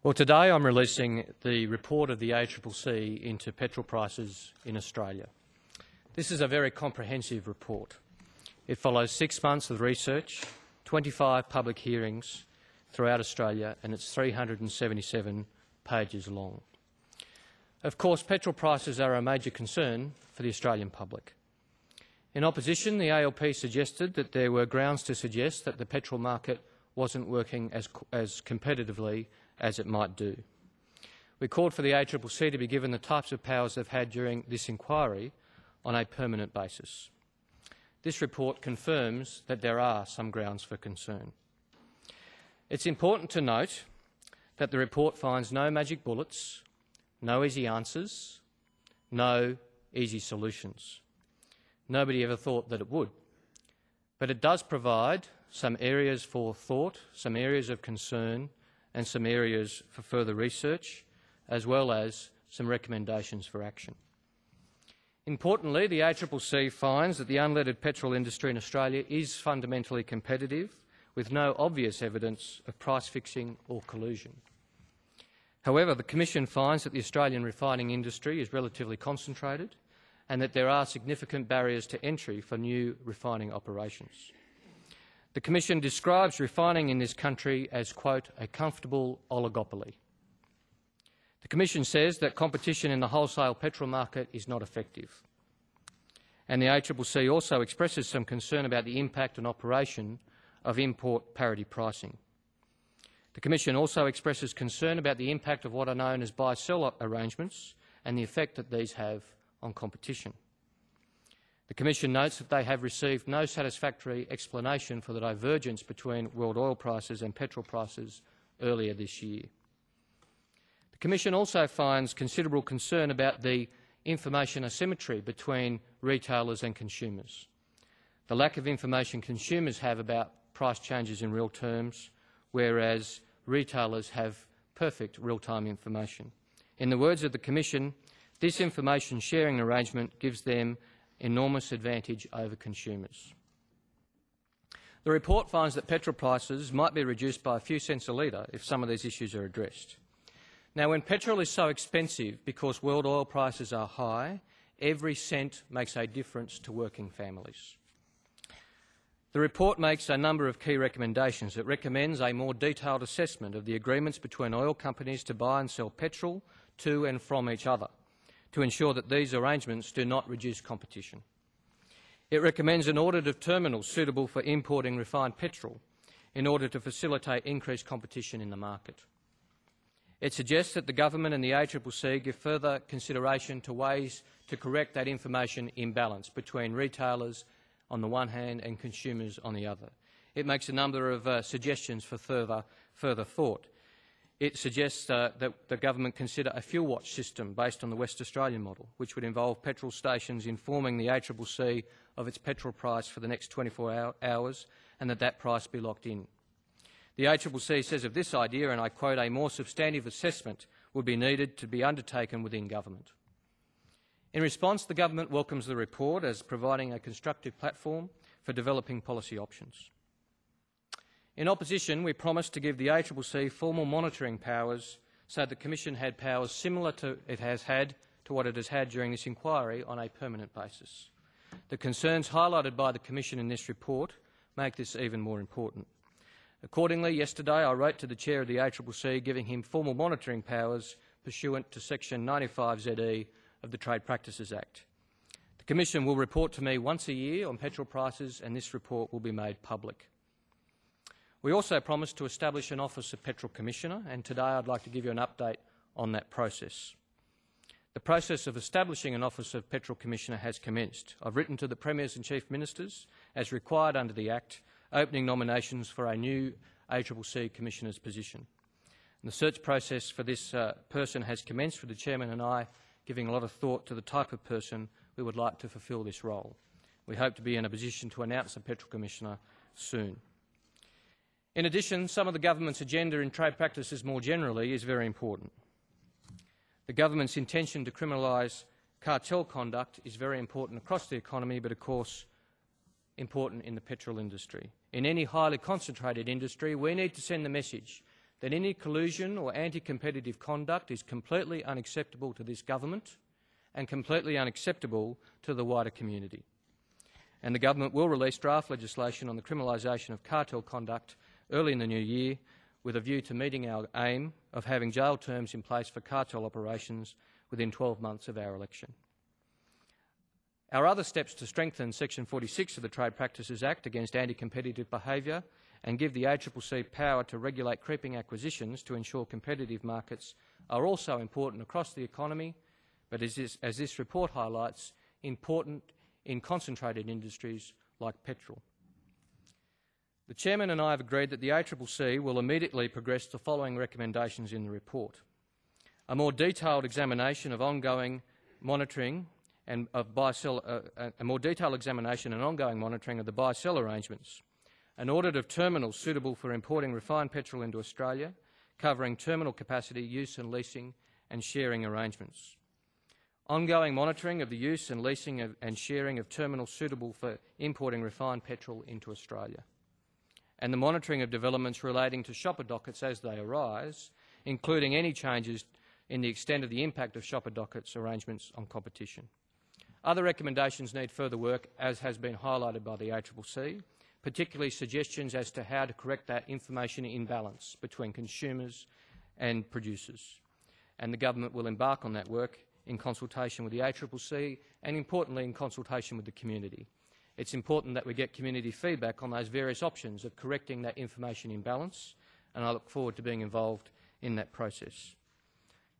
Well, today I'm releasing the report of the ACCC into petrol prices in Australia. This is a very comprehensive report. It follows 6 months of research, 25 public hearings throughout Australia, and it's 377 pages long. Of course, petrol prices are a major concern for the Australian public. In opposition, the ALP suggested that there were grounds to suggest that the petrol market wasn't working as competitively as it might do. We called for the ACCC to be given the types of powers they've had during this inquiry on a permanent basis. This report confirms that there are some grounds for concern. It's important to note that the report finds no magic bullets, no easy answers, no easy solutions. Nobody ever thought that it would. But it does provide some areas for thought, some areas of concern, and some areas for further research, as well as some recommendations for action. Importantly, the ACCC finds that the unleaded petrol industry in Australia is fundamentally competitive, with no obvious evidence of price fixing or collusion. However, the Commission finds that the Australian refining industry is relatively concentrated and that there are significant barriers to entry for new refining operations. The Commission describes refining in this country as, quote, a comfortable oligopoly. The Commission says that competition in the wholesale petrol market is not effective. And the ACCC also expresses some concern about the impact on operation of import parity pricing. The Commission also expresses concern about the impact of what are known as buy-sell arrangements and the effect that these have on competition. The Commission notes that they have received no satisfactory explanation for the divergence between world oil prices and petrol prices earlier this year. The Commission also finds considerable concern about the information asymmetry between retailers and consumers. The lack of information consumers have about price changes in real terms, whereas retailers have perfect real-time information. In the words of the Commission, this information sharing arrangement gives them enormous advantage over consumers. The report finds that petrol prices might be reduced by a few cents a litre if some of these issues are addressed. Now, when petrol is so expensive because world oil prices are high, every cent makes a difference to working families. The report makes a number of key recommendations. It recommends a more detailed assessment of the agreements between oil companies to buy and sell petrol to and from each other, to ensure that these arrangements do not reduce competition. It recommends an audit of terminals suitable for importing refined petrol in order to facilitate increased competition in the market. It suggests that the government and the ACCC give further consideration to ways to correct that information imbalance between retailers on the one hand and consumers on the other. It makes a number of suggestions for further thought. It suggests that the government consider a fuel watch system based on the West Australian model, which would involve petrol stations informing the ACCC of its petrol price for the next 24 hours and that price be locked in. The ACCC says of this idea, and I quote, a more substantive assessment would be needed to be undertaken within government. In response, the government welcomes the report as providing a constructive platform for developing policy options. In opposition, we promised to give the ACCC formal monitoring powers so the Commission had powers similar to what it has had during this inquiry on a permanent basis. The concerns highlighted by the Commission in this report make this even more important. Accordingly, yesterday I wrote to the Chair of the ACCC giving him formal monitoring powers pursuant to Section 95ZE of the Trade Practices Act. The Commission will report to me once a year on petrol prices, and this report will be made public. We also promised to establish an Office of Petrol Commissioner, and today I'd like to give you an update on that process. The process of establishing an Office of Petrol Commissioner has commenced. I've written to the Premiers and Chief Ministers, as required under the Act, opening nominations for a new ACCC Commissioner's position. And the search process for this person has commenced, with the Chairman and I giving a lot of thought to the type of person we would like to fulfil this role. We hope to be in a position to announce a Petrol Commissioner soon. In addition, some of the government's agenda in trade practices more generally is very important. The government's intention to criminalise cartel conduct is very important across the economy, but of course important in the petrol industry. In any highly concentrated industry, we need to send the message that any collusion or anti-competitive conduct is completely unacceptable to this government and completely unacceptable to the wider community. And the government will release draft legislation on the criminalisation of cartel conduct early in the new year, with a view to meeting our aim of having jail terms in place for cartel operations within 12 months of our election. Our other steps to strengthen Section 46 of the Trade Practices Act against anti-competitive behaviour and give the ACCC power to regulate creeping acquisitions to ensure competitive markets are also important across the economy, but as this report highlights, important in concentrated industries like petrol. The Chairman and I have agreed that the ACCC will immediately progress the following recommendations in the report: a more detailed examination of ongoing monitoring and of ongoing monitoring of the buy-sell arrangements, an audit of terminals suitable for importing refined petrol into Australia, covering terminal capacity, use and leasing and sharing arrangements, ongoing monitoring of the use and leasing and sharing of terminals suitable for importing refined petrol into Australia, and the monitoring of developments relating to shopper dockets as they arise, including any changes in the extent of the impact of shopper dockets arrangements on competition. Other recommendations need further work, as has been highlighted by the ACCC, particularly suggestions as to how to correct that information imbalance between consumers and producers. And the government will embark on that work in consultation with the ACCC and, importantly, in consultation with the community. It's important that we get community feedback on those various options of correcting that information imbalance, and I look forward to being involved in that process.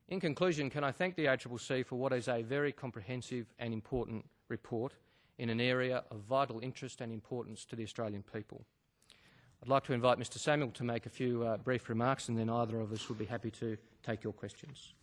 In conclusion, can I thank the ACCC for what is a very comprehensive and important report in an area of vital interest and importance to the Australian people. I'd like to invite Mr Samuel to make a few brief remarks, and then either of us would be happy to take your questions.